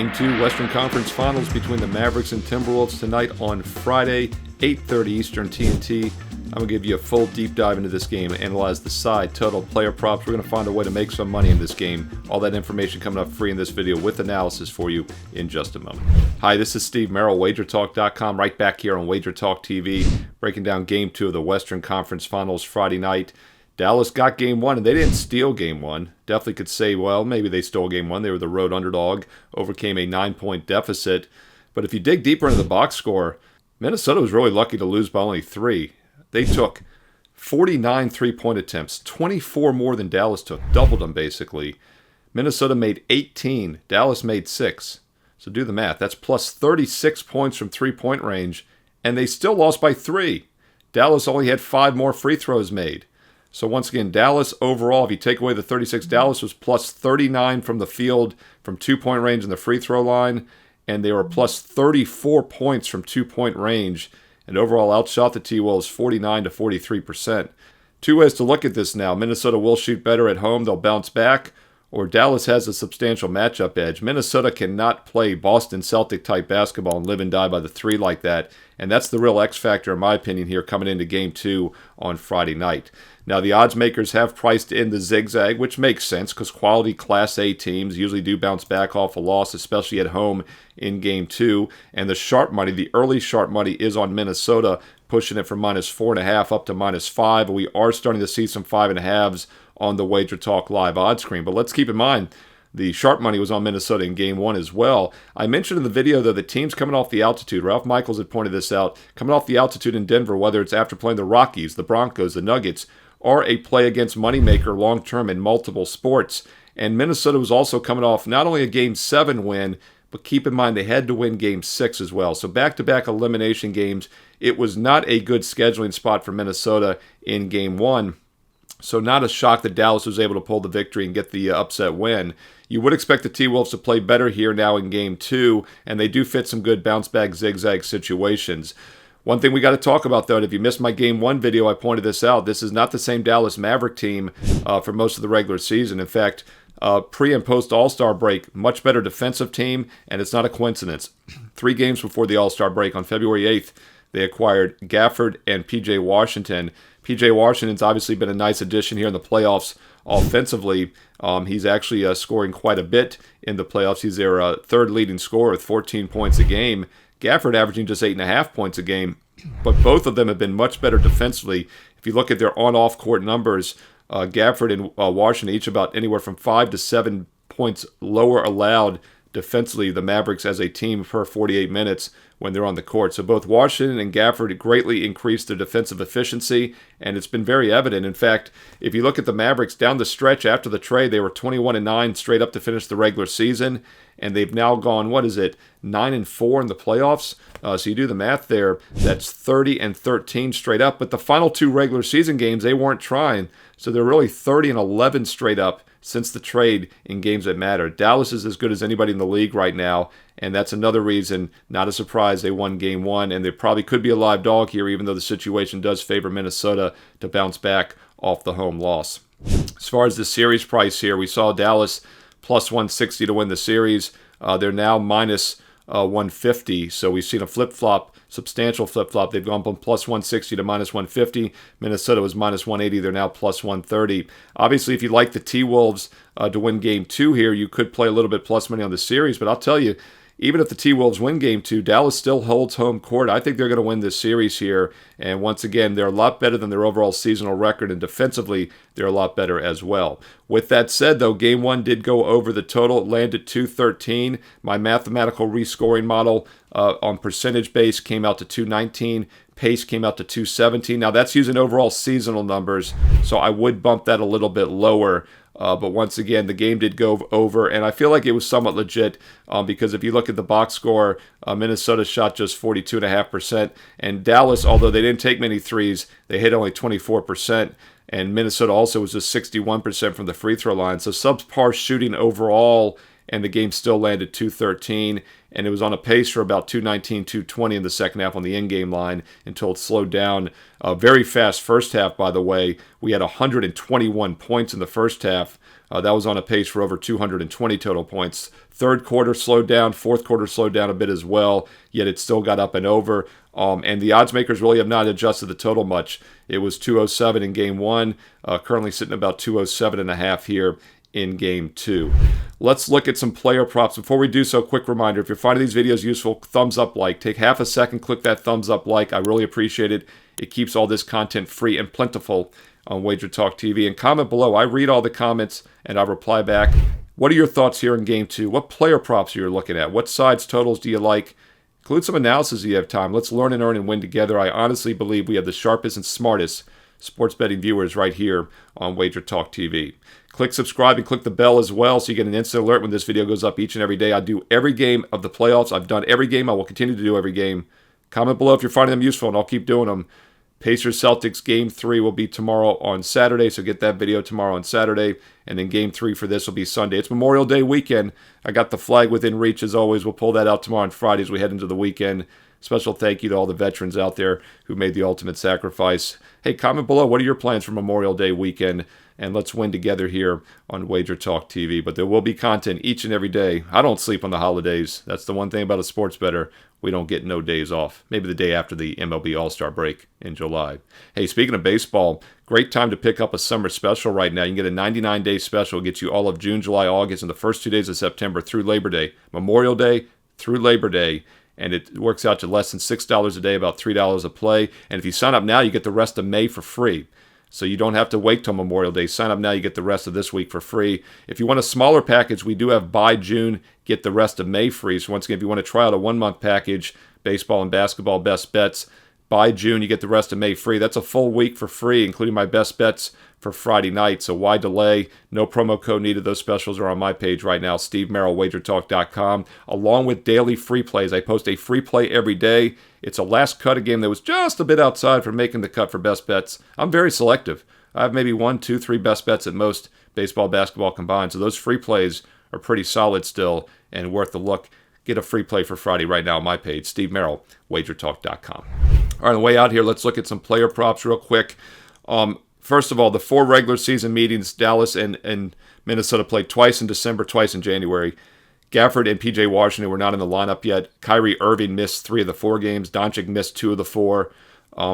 Game 2 Western Conference Finals between the Mavericks and Timberwolves tonight on Friday, 8:30 Eastern TNT. I'm going to give you a full deep dive into this game, analyze the side, total, player props. We're going to find a way to make some money in this game. All that information coming up free in this video with analysis for you in just a moment. Hi, this is Steve Merril, WagerTalk.com, right back here on WagerTalk TV, breaking down Game 2 of the Western Conference Finals Friday night. Dallas got Game 1, and they didn't steal Game 1. Definitely could say, well, maybe they stole Game 1. They were the road underdog, overcame a 9-point deficit. But if you dig deeper into the box score, Minnesota was really lucky to lose by only 3. They took 49 three-point attempts, 24 more than Dallas took, doubled them basically. Minnesota made 18, Dallas made 6. So do the math. That's plus 36 points from three-point range, and they still lost by 3. Dallas only had 5 more free throws made. So once again, Dallas overall, if you take away the 36, Dallas was plus 39 from the field, from two-point range in the free throw line, and they were plus 34 points from two-point range, and overall outshot the T-Wolves 49 to 43%. Two ways to look at this now. Minnesota will shoot better at home, they'll bounce back, or Dallas has a substantial matchup edge. Minnesota cannot play Boston Celtic-type basketball and live and die by the 3 like that, and that's the real X factor, in my opinion, here coming into Game 2 on Friday night. Now, the odds makers have priced in the zigzag, which makes sense because quality Class A teams usually do bounce back off a loss, especially at home in Game 2. And the sharp money, the early sharp money, is on Minnesota, pushing it from -4.5 up to -5. We are starting to see some 5.5s on the WagerTalk live odds screen. But let's keep in mind, the sharp money was on Minnesota in Game 1 as well. I mentioned in the video, though, the teams coming off the altitude, Ralph Michaels had pointed this out, coming off the altitude in Denver, whether it's after playing the Rockies, the Broncos, the Nuggets, are a play against moneymaker long-term in multiple sports. And Minnesota was also coming off not only a Game 7 win, but keep in mind they had to win Game 6 as well. So back-to-back elimination games. It was not a good scheduling spot for Minnesota in Game 1. So not a shock that Dallas was able to pull the victory and get the upset win. You would expect the T-Wolves to play better here now in Game 2, and they do fit some good bounce-back zigzag situations. One thing we got to talk about, though, and if you missed my Game 1 video, I pointed this out. This is not the same Dallas Maverick team for most of the regular season. In fact, pre- and post-All-Star break, much better defensive team, and it's not a coincidence. 3 games before the All-Star break, on February 8th, they acquired Gafford and P.J. Washington. P.J. Washington's obviously been a nice addition here in the playoffs offensively. He's actually scoring quite a bit in the playoffs. He's their third leading scorer with 14 points a game. Gafford averaging just 8.5 points a game, but both of them have been much better defensively. If you look at their on-off court numbers, Gafford and Washington each about anywhere from 5 to 7 points lower allowed defensively, the Mavericks as a team per 48 minutes when they're on the court. So both Washington and Gafford greatly increased their defensive efficiency, and it's been very evident. In fact, if you look at the Mavericks down the stretch after the trade, they were 21-9 straight up to finish the regular season, and they've now gone, 9-4 in the playoffs? So you do the math there, that's 30-13 straight up. But the final 2 regular season games, they weren't trying. So they're really 30-11 straight up since the trade in games that matter. Dallas is as good as anybody in the league right now, and that's another reason, not a surprise, they won Game 1, and they probably could be a live dog here, even though the situation does favor Minnesota to bounce back off the home loss. As far as the series price here, we saw Dallas plus 160 to win the series. They're now minus 150, so we've seen a flip-flop, substantial flip-flop. They've gone from plus 160 to minus 150. Minnesota was minus 180. They're now plus 130. Obviously, if you like the T-Wolves to win Game 2 here, you could play a little bit plus money on the series, but I'll tell you, even if the T-Wolves win Game 2, Dallas still holds home court. I think they're going to win this series here. And once again, they're a lot better than their overall seasonal record, and defensively, they're a lot better as well. With that said, though, Game 1 did go over the total. It landed 213. My mathematical rescoring model on percentage base came out to 219. Pace came out to 217. Now, that's using overall seasonal numbers, so I would bump that a little bit lower. But once again, the game did go over, and I feel like it was somewhat legit because if you look at the box score, Minnesota shot just 42.5%, and Dallas, although they didn't take many threes, they hit only 24%, and Minnesota also was just 61% from the free throw line. So subpar shooting overall, and the game still landed 213, and it was on a pace for about 219, 220 in the second half on the in-game line until it slowed down. A very fast first half, by the way. We had 121 points in the first half. That was on a pace for over 220 total points. Third quarter slowed down. Fourth quarter slowed down a bit as well, yet it still got up and over. And the odds makers really have not adjusted the total much. It was 207 in Game 1, currently sitting about 207.5 here in Game 2. Let's look at some player props. Before we do so, quick reminder, if you're finding these videos useful, thumbs up like. Take half a second, click that thumbs up like. I really appreciate it. It keeps all this content free and plentiful on WagerTalk TV. And comment below. I read all the comments and I reply back. What are your thoughts here in Game 2? What player props are you looking at? What sides totals do you like? Include some analysis if you have time. Let's learn and earn and win together. I honestly believe we have the sharpest and smartest sports betting viewers right here on WagerTalk TV. Click subscribe and click the bell as well so you get an instant alert when this video goes up each and every day. I do every game of the playoffs. I've done every game. I will continue to do every game. Comment below if you're finding them useful, and I'll keep doing them. Pacers-Celtics Game 3 will be tomorrow on Saturday, so get that video tomorrow on Saturday. And then Game 3 for this will be Sunday. It's Memorial Day weekend. I got the flag within reach as always. We'll pull that out tomorrow on Friday as we head into the weekend. Special thank you to all the veterans out there who made the ultimate sacrifice. Hey, comment below. What are your plans for Memorial Day weekend? And let's win together here on WagerTalk TV. But there will be content each and every day. I don't sleep on the holidays. That's the one thing about a sports bettor. We don't get no days off. Maybe the day after the MLB All-Star break in July. Hey, speaking of baseball, great time to pick up a summer special right now. You can get a 99-day special. It gets you all of June, July, August, and the first 2 days of September through Labor Day. Memorial Day through Labor Day. And it works out to less than $6 a day, about $3 a play. And if you sign up now, you get the rest of May for free. So you don't have to wait till Memorial Day. Sign up now, you get the rest of this week for free. If you want a smaller package, we do have by June, get the rest of May free. So once again, if you want to try out a 1-month package, baseball and basketball best bets, by June, you get the rest of May free. That's a full week for free, including my best bets for Friday night. So why delay? No promo code needed. Those specials are on my page right now, Steve Merril, WagerTalk.com, along with daily free plays. I post a free play every day. It's a last cut, a game that was just a bit outside from making the cut for best bets. I'm very selective. I have maybe 1, 2, 3 best bets at most, baseball, basketball combined. So those free plays are pretty solid still and worth the look. Get a free play for Friday right now on my page, Steve Merril, WagerTalk.com. All right, on the way out here, let's look at some player props real quick. First of all, the 4 regular season meetings, Dallas and Minnesota played twice in December, twice in January. Gafford and P.J. Washington were not in the lineup yet. Kyrie Irving missed 3 of the 4 games. Doncic missed 2 of the 4.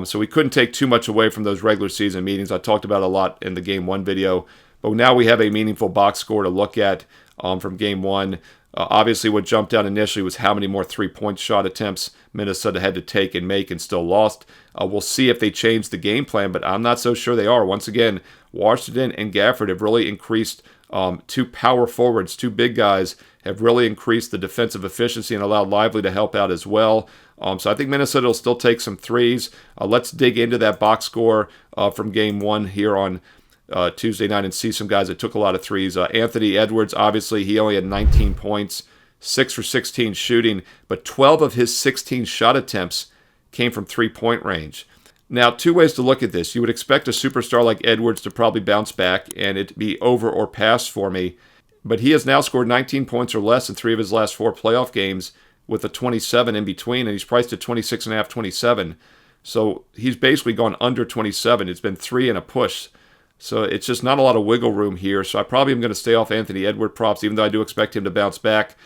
So we couldn't take too much away from those regular season meetings. I talked about it a lot in the Game 1 video. But now we have a meaningful box score to look at from Game 1. Obviously, what jumped out initially was how many more three-point shot attempts Minnesota had to take and make and still lost. We'll see if they change the game plan, but I'm not so sure they are. Once again, Washington and Gafford have really increased 2 power forwards, 2 big guys, have really increased the defensive efficiency and allowed Lively to help out as well. So I think Minnesota will still take some threes. Let's dig into that box score from Game 1 here on Tuesday night and see some guys that took a lot of threes. Anthony Edwards, obviously, he only had 19 points, 6 for 16 shooting, but 12 of his 16 shot attempts came from three-point range. Now, 2 ways to look at this. You would expect a superstar like Edwards to probably bounce back and it be over or past for me, but he has now scored 19 points or less in 3 of his last 4 playoff games with a 27 in between, and he's priced at 26.5, 27. So he's basically gone under 27. It's been 3 and a push. So it's just not a lot of wiggle room here. So I probably am going to stay off Anthony Edwards props, even though I do expect him to bounce back.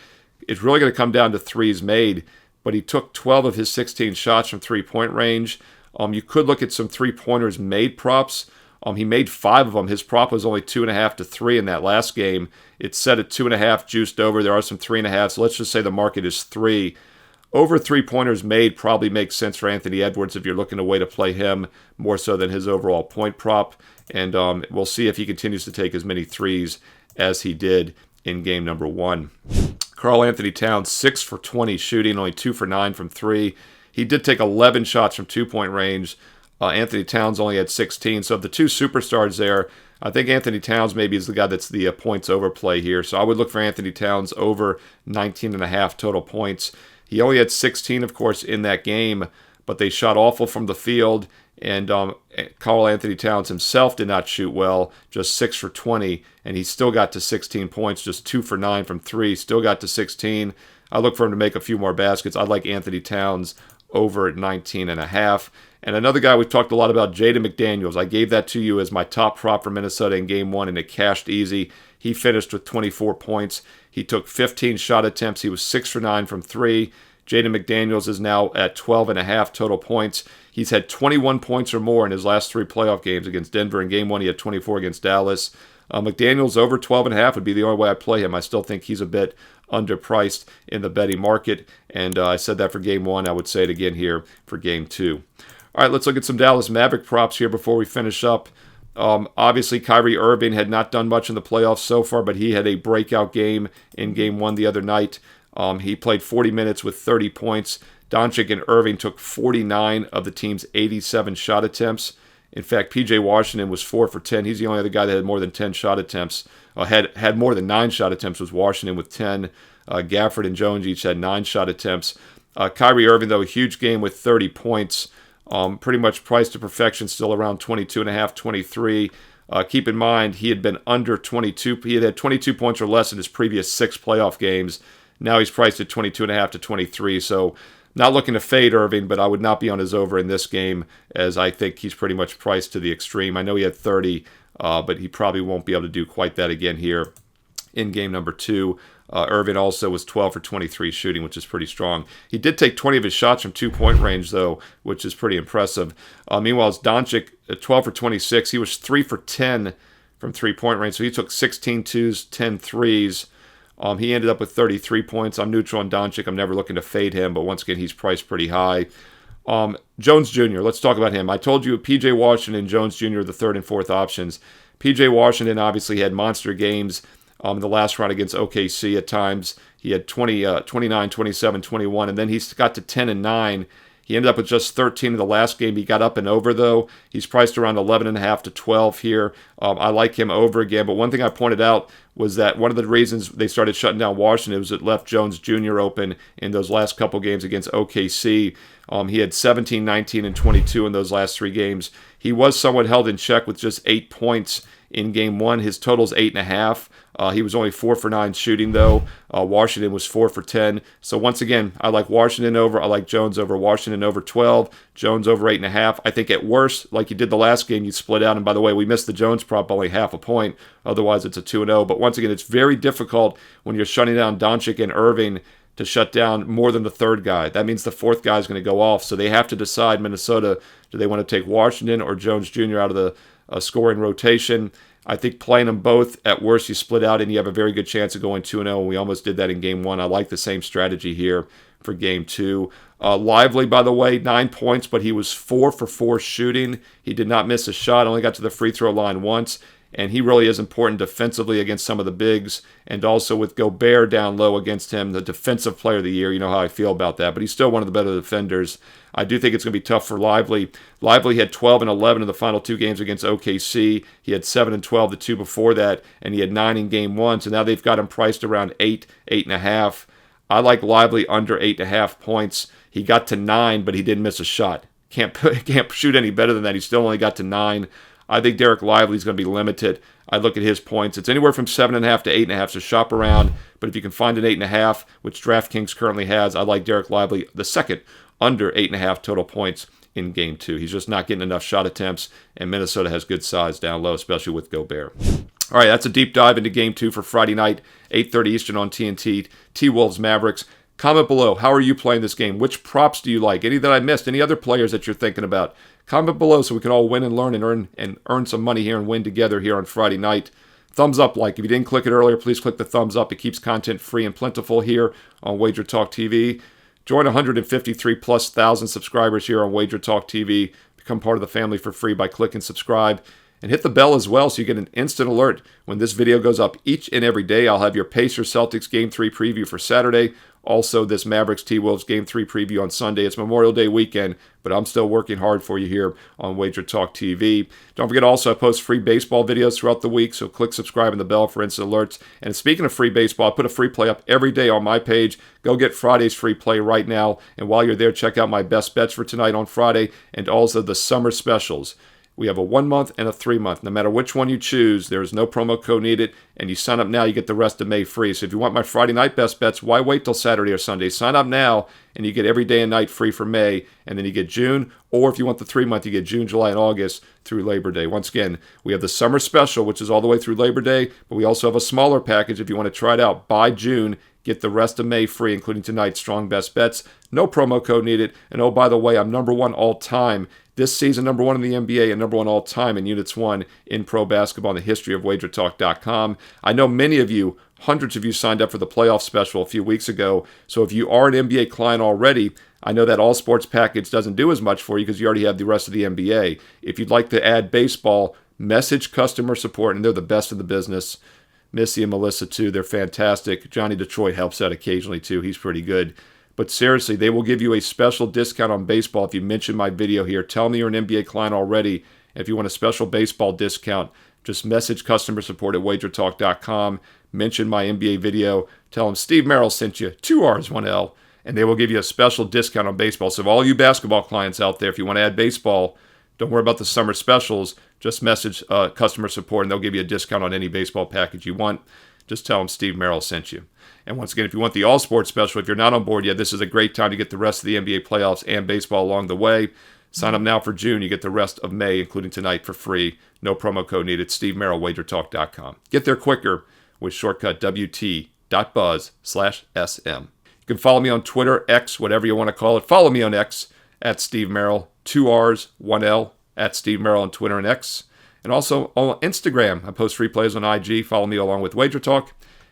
It's really going to come down to threes made, but he took 12 of his 16 shots from three-point range. You could look at some three-pointers made props. He made 5 of them. His prop was only 2.5 to 3 in that last game. It's set at 2.5, juiced over. There are some 3.5, so let's just say the market is 3. Over three-pointers made probably makes sense for Anthony Edwards if you're looking a way to play him more so than his overall point prop. And we'll see if he continues to take as many threes as he did in game number 1. Karl Anthony Towns, 6 for 20 shooting, only 2 for 9 from 3. He did take 11 shots from 2-point range. Anthony Towns only had 16. So of the 2 superstars there, I think Anthony Towns maybe is the guy that's the points overplay here. So I would look for Anthony Towns over 19.5 total points. He only had 16, of course, in that game, but they shot awful from the field, And Karl Anthony Towns himself did not shoot well, just 6 for 20, and he still got to 16 points, just 2 for 9 from 3, still got to 16. I look for him to make a few more baskets. I like Anthony Towns over at 19.5. And another guy we've talked a lot about, Jaden McDaniels. I gave that to you as my top prop for Minnesota in Game 1, and it cashed easy. He finished with 24 points. He took 15 shot attempts. He was 6 for 9 from 3. Jaden McDaniels is now at 12.5 total points. He's had 21 points or more in his last 3 playoff games against Denver. In Game 1, he had 24 against Dallas. McDaniels over 12.5 would be the only way I play him. I still think he's a bit underpriced in the betting market, and I said that for Game 1. I would say it again here for Game 2. All right, let's look at some Dallas Maverick props here before we finish up. Obviously, Kyrie Irving had not done much in the playoffs so far, but he had a breakout game in Game 1 the other night. He played 40 minutes with 30 points. Doncic and Irving took 49 of the team's 87 shot attempts. In fact, P.J. Washington was 4 for 10. He's the only other guy that had more than 10 shot attempts. Had more than 9 shot attempts was Washington with 10. Gafford and Jones each had 9 shot attempts. Kyrie Irving, though, a huge game with 30 points. Pretty much priced to perfection, still around 22.5, 23. Keep in mind, he had been under 22. He had 22 points or less in his previous 6 playoff games. Now he's priced at 22.5 to 23. So not looking to fade Irving, but I would not be on his over in this game, as I think he's pretty much priced to the extreme. I know he had 30, but he probably won't be able to do quite that again here in game number 2. Irving also was 12 for 23 shooting, which is pretty strong. He did take 20 of his shots from 2-point range, though, which is pretty impressive. Meanwhile, as Doncic, at 12 for 26, he was 3 for 10 from 3-point range, so he took 16 twos, 10 threes. He ended up with 33 points. I'm neutral on Doncic. I'm never looking to fade him, but once again, he's priced pretty high. Jones Jr., let's talk about him. I told you P.J. Washington and Jones Jr. the 3rd and 4th options. P.J. Washington obviously had monster games in the last round against OKC at times. He had 29, 27, 21, and then he got to 10 and 9. He ended up with just 13 in the last game. He got up and over, though. He's priced around 11.5 to 12 here. I like him over again. But one thing I pointed out was that one of the reasons they started shutting down Washington was it left Jones Jr. open in those last couple games against OKC. He had 17, 19, and 22 in those last 3 games. He was somewhat held in check with just 8 points in Game 1. His total's 8.5. He was only 4 for 9 shooting, though. Washington was 4 for 10. So once again, I like Washington over. I like Jones over. Washington over 12. Jones over 8.5. I think at worst, like you did the last game, you split out. And by the way, we missed the Jones prop by only half a point. Otherwise, it's a 2-0. But once again, it's very difficult when you're shutting down Doncic and Irving to shut down more than the 3rd guy. That means the 4th guy is going to go off. So they have to decide, Minnesota, do they want to take Washington or Jones Jr. out of the scoring rotation? I think playing them both, at worst, you split out and you have a very good chance of going 2-0. And we almost did that in Game 1. I like the same strategy here for Game 2. Lively, by the way, 9 points, but he was 4 for 4 shooting. He did not miss a shot, only got to the free throw line once. And he really is important defensively against some of the bigs. And also with Gobert down low against him, the defensive player of the year. You know how I feel about that. But he's still one of the better defenders. I do think it's going to be tough for Lively. Lively had 12 and 11 in the final 2 games against OKC. He had 7 and 12 the 2 before that. And he had 9 in Game 1. So now they've got him priced around 8, 8.5. I like Lively under 8.5 points. He got to 9, but he didn't miss a shot. Can't shoot any better than that. He still only got to 9. I think Derek Lively is going to be limited. I look at his points. It's anywhere from 7.5 to 8.5, so shop around. But if you can find an 8.5, which DraftKings currently has, I like Derek Lively, the second, under 8.5 total points in Game 2. He's just not getting enough shot attempts, and Minnesota has good size down low, especially with Gobert. All right, that's a deep dive into Game 2 for Friday night, 8:30 Eastern on TNT. T-Wolves Mavericks. Comment below. How are you playing this game? Which props do you like? Any that I missed? Any other players that you're thinking about? Comment below so we can all win and learn and earn some money here and win together here on Friday night. Thumbs up like. If you didn't click it earlier, please click the thumbs up. It keeps content free and plentiful here on WagerTalk TV. Join 153,000+ subscribers here on WagerTalk TV. Become part of the family for free by clicking subscribe. And hit the bell as well so you get an instant alert when this video goes up each and every day. I'll have your Pacers-Celtics Game 3 preview for Saturday. Also, this Mavericks T-Wolves Game 3 preview on Sunday. It's Memorial Day weekend, but I'm still working hard for you here on WagerTalk TV. Don't forget also I post free baseball videos throughout the week, so click subscribe and the bell for instant alerts. And speaking of free baseball, I put a free play up every day on my page. Go get Friday's free play right now. And while you're there, check out my best bets for tonight on Friday and also the summer specials. We have a 1 month and a 3 month. No matter which one you choose, there is no promo code needed. And you sign up now, you get the rest of May free. So if you want my Friday night best bets, why wait till Saturday or Sunday? Sign up now, and you get every day and night free for May. And then you get June. Or if you want the 3 month, you get June, July, and August through Labor Day. Once again, we have the summer special, which is all the way through Labor Day. But we also have a smaller package if you want to try it out. By June, get the rest of May free, including tonight's strong best bets. No promo code needed. And oh, by the way, I'm number one all time this season, number one in the NBA and number one all time in units won in pro basketball in the history of WagerTalk.com. I know many of you, hundreds of you signed up for the playoff special a few weeks ago. So if you are an NBA client already, I know that all sports package doesn't do as much for you because you already have the rest of the NBA. If you'd like to add baseball, message customer support, and they're the best in the business. Missy and Melissa, too. They're fantastic. Johnny Detroit helps out occasionally, too. He's pretty good. But seriously, they will give you a special discount on baseball if you mention my video here. Tell me you're an NBA client already. If you want a special baseball discount, just message customer support at WagerTalk.com. Mention my NBA video. Tell them Steve Merril sent you 2 R's, 1 L. And they will give you a special discount on baseball. So if all you basketball clients out there, if you want to add baseball, don't worry about the summer specials. Just message customer support, and they'll give you a discount on any baseball package you want. Just tell them Steve Merril sent you. And once again, if you want the all-sports special, if you're not on board yet, this is a great time to get the rest of the NBA playoffs and baseball along the way. Sign up now for June. You get the rest of May, including tonight, for free. No promo code needed. Steve Merril, WagerTalk.com. Get there quicker with shortcut WT.buzz/SM. You can follow me on Twitter, X, whatever you want to call it. Follow me on X at Steve Merril, 2 R's, 1 L, at Steve Merril on Twitter and X. And also on Instagram, I post replays on IG. Follow me along with WagerTalk.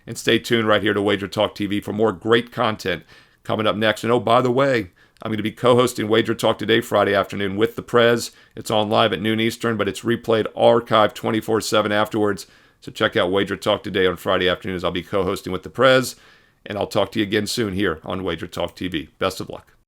And stay tuned right here to WagerTalk TV for more great content coming up next. And oh, by the way, I'm going to be co-hosting WagerTalk Today Friday afternoon with the Prez. It's on live at noon Eastern, but it's replayed, archived 24/7 afterwards. So check out WagerTalk Today on Friday afternoons. I'll be co-hosting with the Prez. And I'll talk to you again soon here on WagerTalk TV. Best of luck.